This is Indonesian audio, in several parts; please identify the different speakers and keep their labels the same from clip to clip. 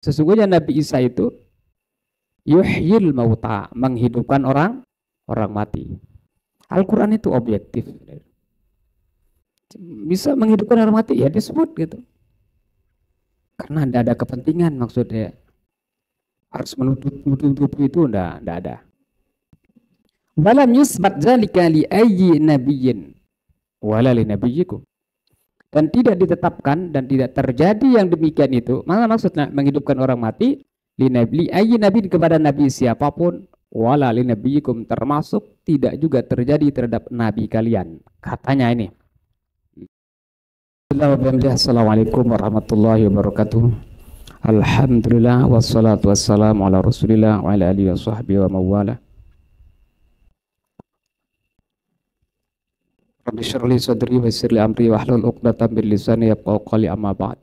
Speaker 1: Sesungguhnya Nabi Isa itu yuhyil mauta, menghidupkan orang mati. Al-Quran itu objektif. Bisa menghidupkan orang mati, ya disebut gitu. Karena tidak ada kepentingan maksudnya. Harus menutup itu tidak ada. Walam yusbat zalika li ayyi nabiyyin wala li nabiyyikum. Dan tidak ditetapkan dan tidak terjadi yang demikian itu. Mana maksudnya menghidupkan orang mati? Li ayyi nabi, kepada nabi siapapun, wala li nabiyyikum, termasuk tidak juga terjadi terhadap nabi kalian. Katanya ini. Assalamualaikum warahmatullahi wabarakatuh. Alhamdulillah wassalatu wassalamu ala Rasulillah wa ala alihi washabbihi wa mawala. Rabbi shrah li sadri wa yassir li amri wahlul 'uqdatam min lisani yafqahu qawli, amma ba'd.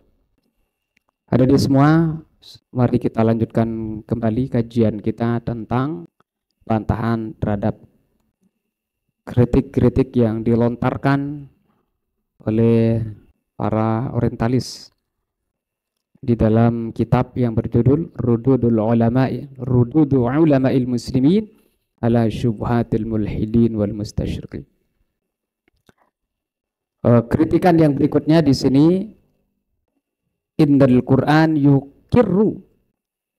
Speaker 1: Hadirin semua, mari kita lanjutkan kembali kajian kita tentang bantahan terhadap kritik-kritik yang dilontarkan oleh para orientalis di dalam kitab yang berjudul Rududul Ulama'il Muslimin ala Syubhatil Mulhidin wal Mustasyriqin. Kritikan yang berikutnya di sini, Innal Qur'an yukirru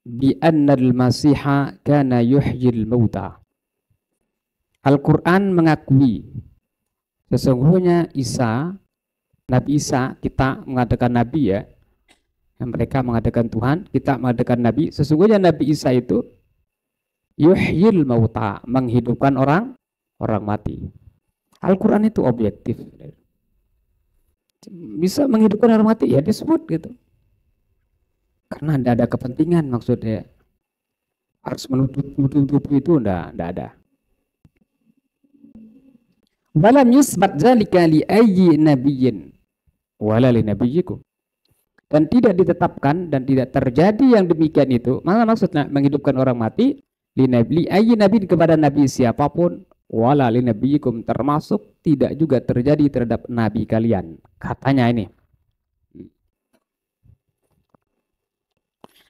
Speaker 1: bi annal masiha kana yuhyil mauta. Al-Quran mengakui sesungguhnya Nabi Isa, kita mengatakan Nabi ya, mereka mengatakan Tuhan, kita mengatakan Nabi. Sesungguhnya Nabi Isa itu yuhyil mauta, menghidupkan orang mati. Al-Quran itu objektif. Bisa menghidupkan orang mati, ya disebut gitu. Karena tidak ada kepentingan maksudnya. Harus menutup itu tidak ada. Walam yusbat zalika li ayyi nabiyyin wala li nabiyyikum. Dan tidak ditetapkan dan tidak terjadi yang demikian itu. Mana maksudnya menghidupkan orang mati? Li ayyi nabi, kepada nabi siapapun, wala li nabiyyikum, termasuk tidak juga terjadi terhadap nabi kalian. Katanya ini.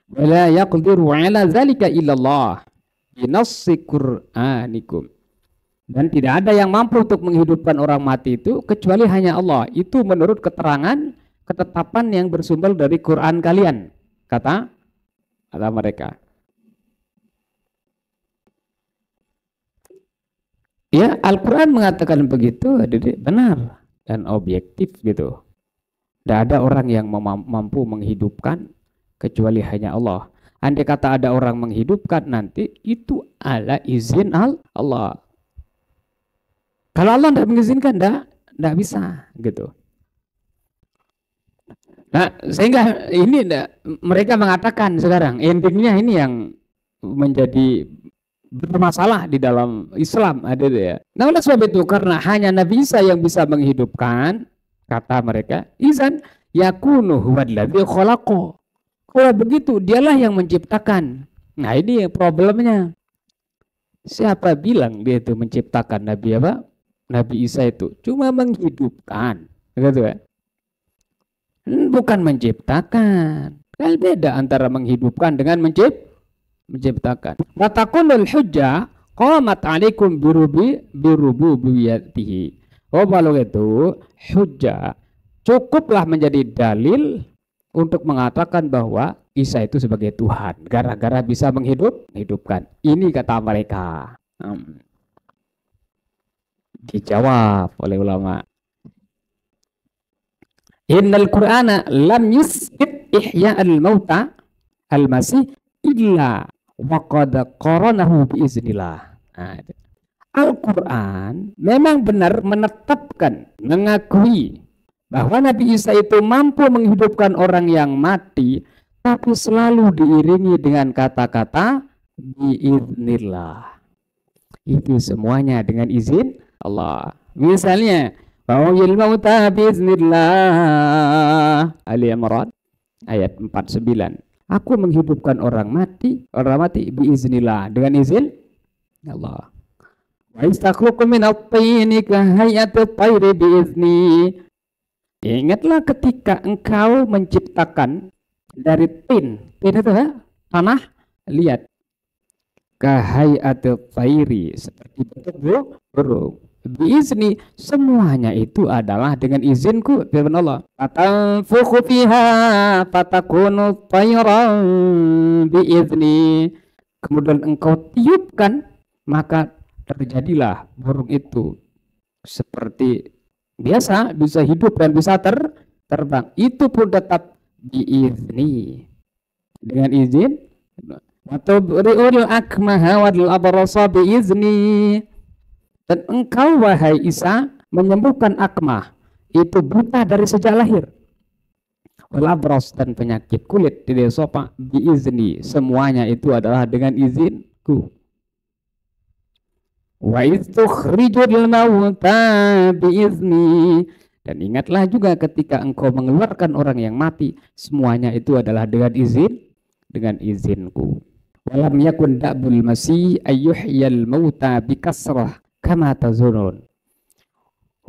Speaker 1: Wala yaqdiru ala zalika illallah bi nassi Qur'anikum. Dan tidak ada yang mampu untuk menghidupkan orang mati itu kecuali hanya Allah. Itu menurut keterangan ketetapan yang bersumber dari Quran kalian, kata mereka. Ya, Al-Quran mengatakan begitu, benar dan objektif gitu. Tidak ada orang yang mampu menghidupkan kecuali hanya Allah. Andai kata ada orang menghidupkan nanti, itu ala izin Allah. Kalau Allah tidak mengizinkan, tidak bisa gitu. Nah, sehingga ini mereka mengatakan sekarang endingnya ini yang menjadi bermasalah di dalam Islam ada ya. Nah, oleh sebab itu, karena hanya Nabi Isa yang bisa menghidupkan, kata mereka, izan yakunu huwadladzi khalaqo. Kalau begitu, dialah yang menciptakan. Nah, ini problemnya. Siapa bilang dia itu menciptakan? Nabi Isa itu cuma menghidupkan, gitu ya. Bukan menciptakan. Kan beda antara menghidupkan dengan menciptakan. Watakunul hujjah qamat alaikum birububiyatihi. Oh, kalau itu hujjah cukuplah menjadi dalil untuk mengatakan bahwa Isa itu sebagai Tuhan gara-gara bisa menghidupkan. Ini kata mereka. Dijawab oleh ulama. Innal Qur'ana lam yusbit ihya al-mauta al-masih illa wa qad qaranahu bi iznillah. Al-Quran memang benar menetapkan, mengakui bahwa Nabi Isa itu mampu menghidupkan orang yang mati, tapi selalu diiringi dengan kata-kata biiznillah. Itu semuanya dengan izin Allah. Misalnya, Wa'il mauta biiznillah, Ali Imran ayat 49. Aku menghidupkan orang mati biiznillah, dengan izin Allah. Wa istakhluqu min at-tini ka hayati at-tayri biizni. Ingatlah ketika engkau menciptakan dari tin itu tanah liat, kahayatil thairi, seperti bentuk burung. Biizni, semuanya itu adalah dengan izinku, firman Allah. Fatanfukhu fiha fatakunu tayran biizni. Kemudian engkau tiupkan, maka terjadilah burung itu seperti biasa, bisa hidup dan bisa terbang. Itu pun tetap biizni, dengan izin. Wa tubri'ul akmaha wal abrasa biizni. Dan engkau wahai Isa menyembuhkan akmah, itu buta dari sejak lahir, walabros, dan penyakit kulit tidak sopa biizni, semuanya itu adalah dengan izinku. Wa istukhrijul mauta biizni, dan ingatlah juga ketika engkau mengeluarkan orang yang mati, semuanya itu adalah dengan izinku. Walam yakun da'bul masih ayyuhyal mauta bikasrah kama tazunun.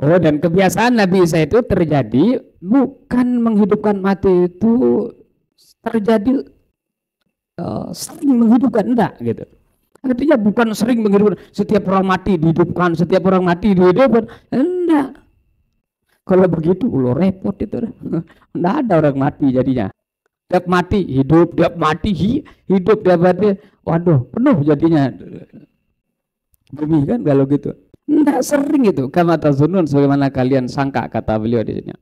Speaker 1: Oh, dan kebiasaan Nabi Isa itu terjadi bukan menghidupkan mati itu terjadi sering menghidupkan, enggak gitu. Artinya bukan sering menghidupkan, setiap orang mati dihidupkan, setiap orang mati dihidupkan, enggak. Kalau begitu lo repot itu. Enggak ada orang mati jadinya. Tiap mati hidup, tiap mati hidup, tiap mati, waduh, penuh jadinya bumi kan kalau gitu. Enggak sering itu, kama tazunun, sebagaimana kalian sangka, kata beliau di sini.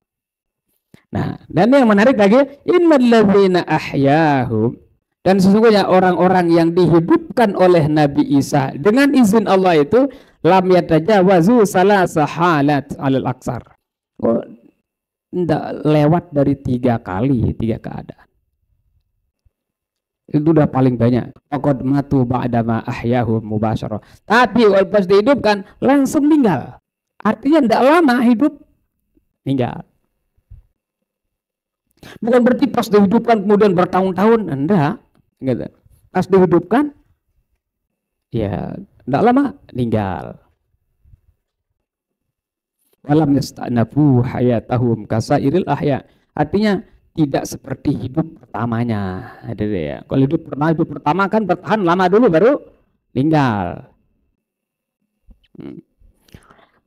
Speaker 1: Nah, dan yang menarik lagi, innal ladzina ahyahum, dan sesungguhnya orang-orang yang dihidupkan oleh Nabi Isa dengan izin Allah itu lam yatajawazu salasa halat alal aksar. Oh, enggak lewat dari 3 keadaan. Itu udah paling banyak. Faqad matu ba'dama ahyahum mubasyarah. Tapi pas dihidupkan langsung meninggal. Artinya tidak lama hidup, meninggal. Bukan berarti pas dihidupkan kemudian bertahun-tahun, enggak. Gitu. Pas dihidupkan, ya tidak lama meninggal. Walam yasta'nafu hayatahum kasairil ahya. Artinya tidak seperti hidup pertamanya. Ada ya. Kalau hidup pertama kan bertahan lama dulu baru meninggal.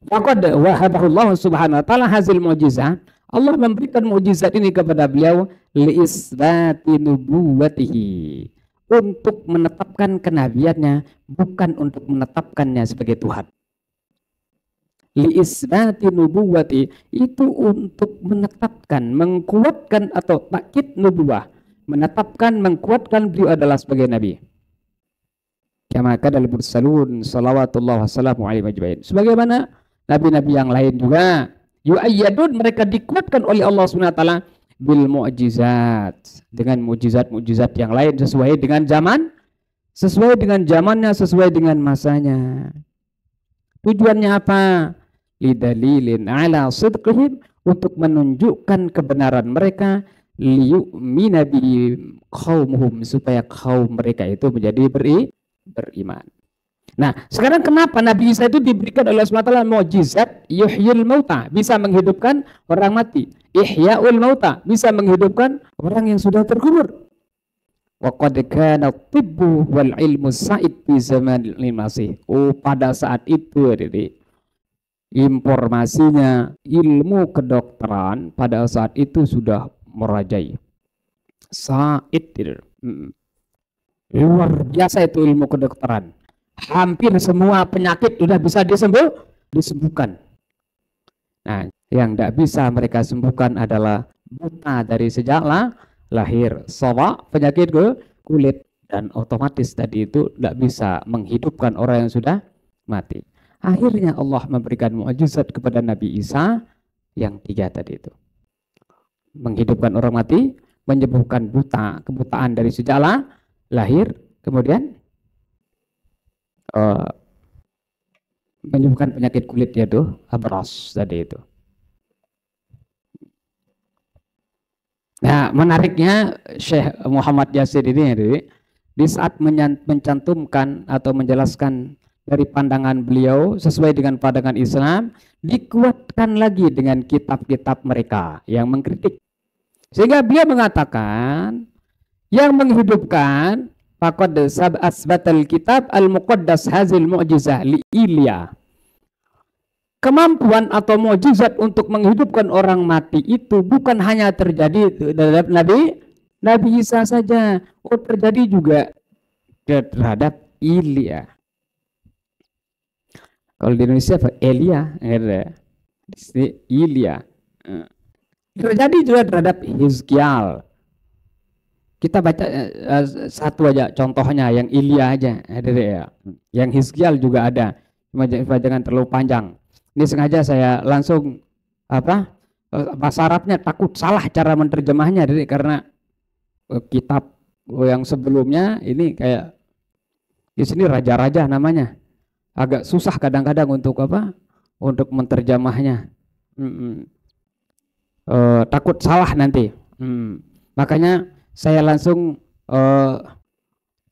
Speaker 1: Faqad wahabahullah subhanahu wa ta'ala hazil mu'jizah. Allah memberikan mukjizat ini kepada beliau liisbati nubuwatihi, untuk menetapkan kenabiannya, bukan untuk menetapkannya sebagai Tuhan. Liisbati nubuwati, itu untuk menetapkan, mengkuatkan, atau takkid nubuwah, menetapkan, mengkuatkan beliau adalah sebagai nabi. Kama kadal mursalun salawatullah wassalamu alaihi majma'in. Sebagaimana nabi-nabi yang lain juga, yu'ayyadun, mereka dikuatkan oleh Allah Subhanahu wa taala bil mu'jizat, dengan mukjizat-mukjizat yang lain sesuai dengan zaman, sesuai dengan zamannya, sesuai dengan masanya. Tujuannya apa? Lidalilin ala sidqihim, untuk menunjukkan kebenaran mereka, liyu'mina bi qaumuhum, supaya kaum mereka itu menjadi beriman. Nah, sekarang kenapa Nabi Isa itu diberikan oleh Allah SWT mukjizat yuhyil mauta, bisa menghidupkan orang mati, ihyaul mauta, bisa menghidupkan orang yang sudah terkubur. Wa qad kana tibbu wal ilmu sa'id fi zamanil masih. Oh, pada saat itu informasinya ilmu kedokteran pada saat itu sudah merajai. Sa'id, luar biasa itu ilmu kedokteran. Hampir semua penyakit sudah bisa disembuhkan. Nah, yang tidak bisa mereka sembuhkan adalah buta dari sejak lahir, sawa, penyakit kulit, dan otomatis tadi itu tidak bisa menghidupkan orang yang sudah mati. Akhirnya Allah memberikan mukjizat kepada Nabi Isa yang 3 tadi itu. Menghidupkan orang mati, menyembuhkan buta, kebutaan dari sejak lahir, kemudian menyembuhkan penyakit kulit, yaitu abras tadi itu. Nah, menariknya Syekh Muhammad Yasir ini di saat mencantumkan atau menjelaskan dari pandangan beliau sesuai dengan pandangan Islam, dikuatkan lagi dengan kitab-kitab mereka yang mengkritik. Sehingga beliau mengatakan yang menghidupkan faqad asbatal kitab al-muqaddas hazil mu'jizah li Ilya. Kemampuan atau mukjizat untuk menghidupkan orang mati itu bukan hanya terjadi terhadap Nabi Isa saja, terjadi juga terhadap Ilya. Kalau di Indonesia apa? Elia, Ilya. Terjadi juga terhadap Hizkial. Kita baca satu aja contohnya, yang Ilya aja, yang Hizkial juga ada. Jangan terlalu panjang. Ini sengaja saya langsung bahasa Arabnya takut salah cara menerjemahnya, karena kitab yang sebelumnya ini kayak di sini raja-raja namanya, agak susah kadang-kadang untuk untuk menerjemahnya. Takut salah nanti. Makanya saya langsung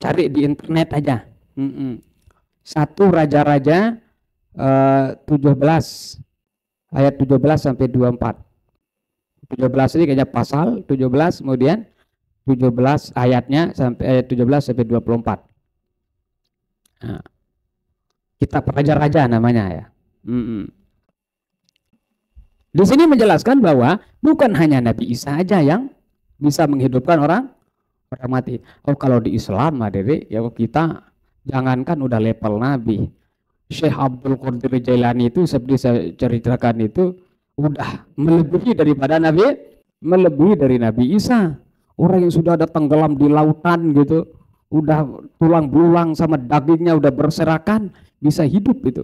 Speaker 1: cari di internet aja. Satu raja-raja 17 ayat 17 sampai 24. 17 ini kayaknya pasal 17, kemudian 17 ayatnya sampai ayat 17 sampai 24. Nah, kitab raja-raja namanya ya. Di sini menjelaskan bahwa bukan hanya Nabi Isa aja yang bisa menghidupkan orang mati. Kalau di Islam ya kita jangankan udah level Nabi, Syekh Abdul Qadir Jailani itu seperti saya ceritakan itu udah melebihi daripada melebihi dari Nabi Isa. Orang yang sudah ada tenggelam di lautan gitu, udah tulang belulang sama dagingnya udah berserakan, bisa hidup itu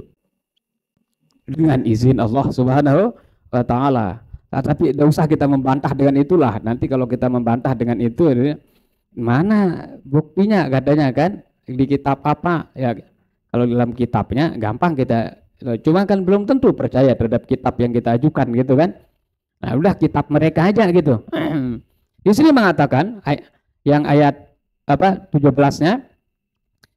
Speaker 1: dengan izin Allah Subhanahu wa Ta'ala. Tapi tidak usah kita membantah dengan itulah. Nanti kalau kita membantah dengan itu, mana buktinya katanya kan di kitab apa ya? Kalau dalam kitabnya gampang kita, cuma kan belum tentu percaya terhadap kitab yang kita ajukan gitu kan. Nah udah kitab mereka aja gitu. Di sini mengatakan yang ayat 17-nya,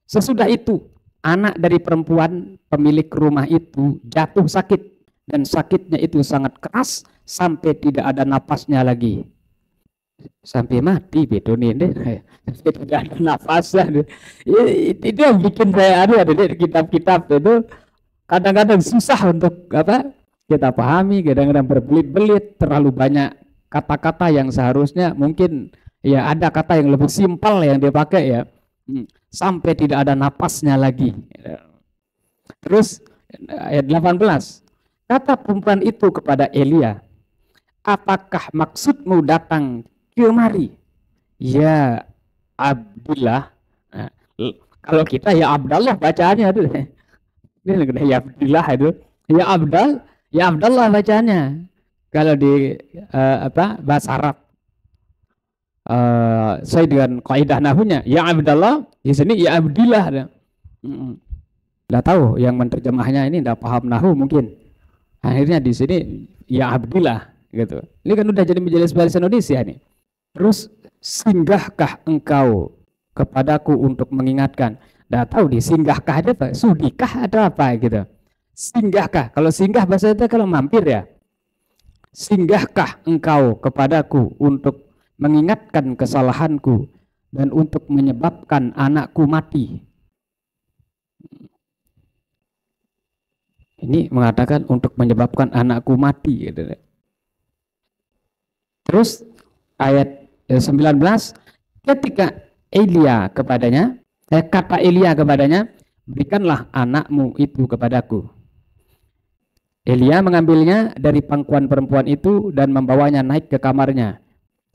Speaker 1: sesudah itu anak dari perempuan pemilik rumah itu jatuh sakit, dan sakitnya itu sangat keras sampai tidak ada napasnya lagi. Sampai mati bedone deh, tidak ada nafasnya. Itu yang bikin saya ada di kitab-kitab itu kadang-kadang susah untuk kita pahami, kadang-kadang berbelit-belit, terlalu banyak kata-kata yang seharusnya mungkin ya ada kata yang lebih simpel yang dia pakai ya, sampai tidak ada napasnya lagi. Terus ayat 18, kata perempuan itu kepada Elia, apakah maksudmu datang kemari, ya Abdullah? Nah, kalau kita ya Abdallah bacaannya itu, ini ya Abdullah itu, ya Abdallah bacaannya. Kalau di bahasa Arab, saya dengan kaidah nahwunya ya Abdallah, di sini ya Abdillah. Nggak tahu yang menerjemahnya ini nggak paham nahwu mungkin. Akhirnya di sini ya Abdillah gitu. Ini kan udah jadi majelis bahasa Indonesia nih. Terus singgahkah engkau kepadaku untuk mengingatkan? Nggak tahu di singgahkah ada apa? Sudikah ada apa gitu? Singgahkah? Kalau singgah bahasa itu kalau mampir ya. Singgahkah engkau kepadaku untuk mengingatkan kesalahanku dan untuk menyebabkan anakku mati? Ini mengatakan untuk menyebabkan anakku mati gitu. Terus ayat 19, ketika Elia kepadanya, kata Elia kepadanya, berikanlah anakmu itu kepadaku. Elia mengambilnya dari pangkuan perempuan itu dan membawanya naik ke kamarnya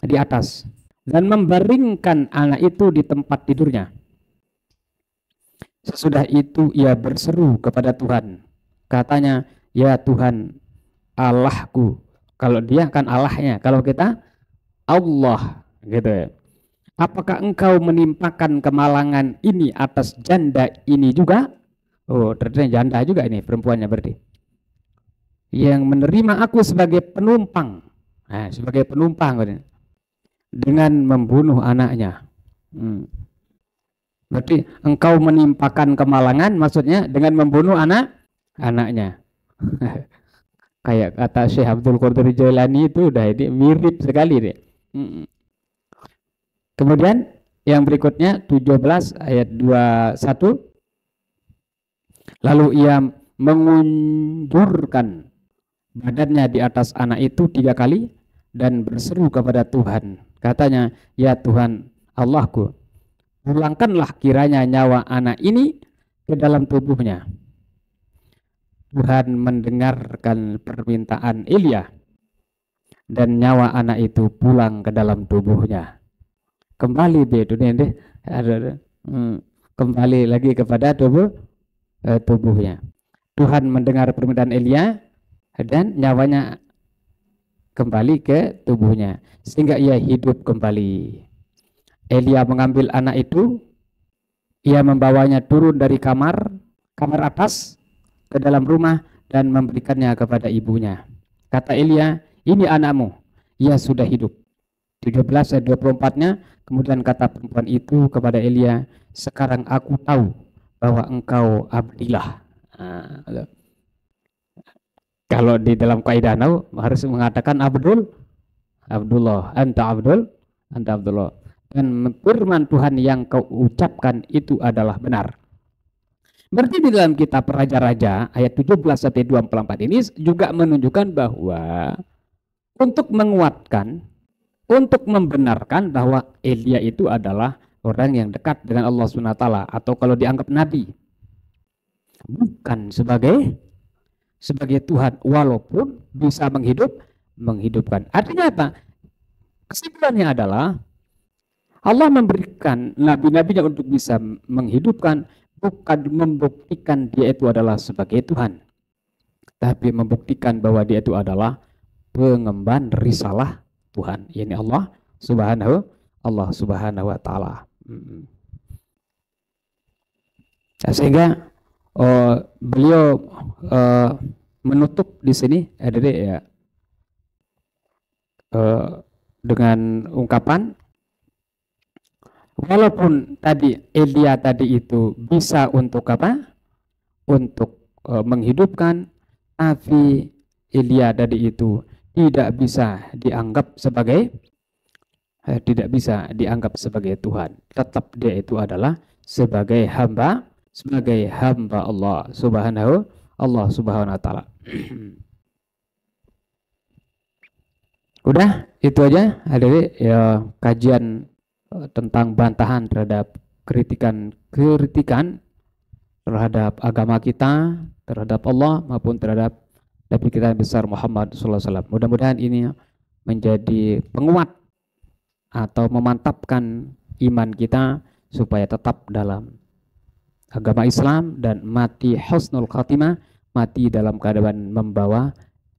Speaker 1: di atas dan membaringkan anak itu di tempat tidurnya. Sesudah itu ia berseru kepada Tuhan. Katanya, ya Tuhan Allahku. Kalau dia kan Allahnya, kalau kita Allah gitu ya. Apakah engkau menimpakan kemalangan ini atas janda ini juga? Oh, ternyata janda juga ini perempuannya berarti. Yang menerima aku sebagai penumpang. Nah, sebagai penumpang dengan membunuh anaknya. Berarti engkau menimpakan kemalangan maksudnya dengan membunuh anaknya. Kayak kata Syekh Abdul Qadir Jailani itu udah ini mirip sekali deh. Mm. Kemudian yang berikutnya 17 ayat 21, lalu ia mengunjurkan badannya di atas anak itu 3 kali dan berseru kepada Tuhan. Katanya, ya Tuhan Allahku, pulangkanlah kiranya nyawa anak ini ke dalam tubuhnya. Tuhan mendengarkan permintaan Elia dan nyawa anak itu pulang ke dalam tubuhnya. Kembali deh, kembali lagi kepada tubuhnya. Tuhan mendengar permintaan Elia dan nyawanya kembali ke tubuhnya sehingga ia hidup kembali. Elia mengambil anak itu, ia membawanya turun dari kamar atas ke dalam rumah dan memberikannya kepada ibunya. Kata Elia, ini anakmu, ia sudah hidup. 17 ayat 24-nya, kemudian kata perempuan itu kepada Elia, sekarang aku tahu bahwa engkau abdilah. Nah, kalau di dalam kaidah nahwu harus mengatakan Abdullah, anta Abdullah. Dan firman Tuhan yang kau ucapkan itu adalah benar. Berarti di dalam kitab Raja-Raja ayat 17 sampai 24 ini juga menunjukkan bahwa untuk menguatkan, untuk membenarkan bahwa Elia itu adalah orang yang dekat dengan Allah SWT, atau kalau dianggap nabi, bukan sebagai Tuhan, walaupun bisa menghidupkan. Artinya apa? Kesimpulannya adalah Allah memberikan nabi-nabinya untuk bisa menghidupkan, bukan membuktikan dia itu adalah sebagai Tuhan, tapi membuktikan bahwa dia itu adalah pengemban risalah Tuhan, yakni Allah Subhanahu wa taala. Sehingga beliau menutup di sini ya dengan ungkapan, walaupun tadi Elia tadi itu bisa untuk apa? Untuk menghidupkan, tapi Elia tadi itu tidak bisa dianggap sebagai Tuhan. Tetap dia itu adalah sebagai hamba Allah Subhanahu wa taala. Udah, itu aja hadirin ya, kajian tentang bantahan terhadap kritikan terhadap agama kita, terhadap Allah maupun terhadap Nabi kita besar Muhammad SAW. Mudah-mudahan ini menjadi penguat atau memantapkan iman kita supaya tetap dalam agama Islam dan mati husnul khatimah, mati dalam keadaan membawa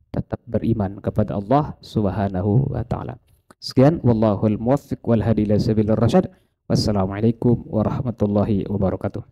Speaker 1: tetap beriman kepada Allah Subhanahu wa taala. Sekian, wallahul muwaffiq wal hadi ila sabilir rasyad. Wassalamualaikum warahmatullahi wabarakatuh.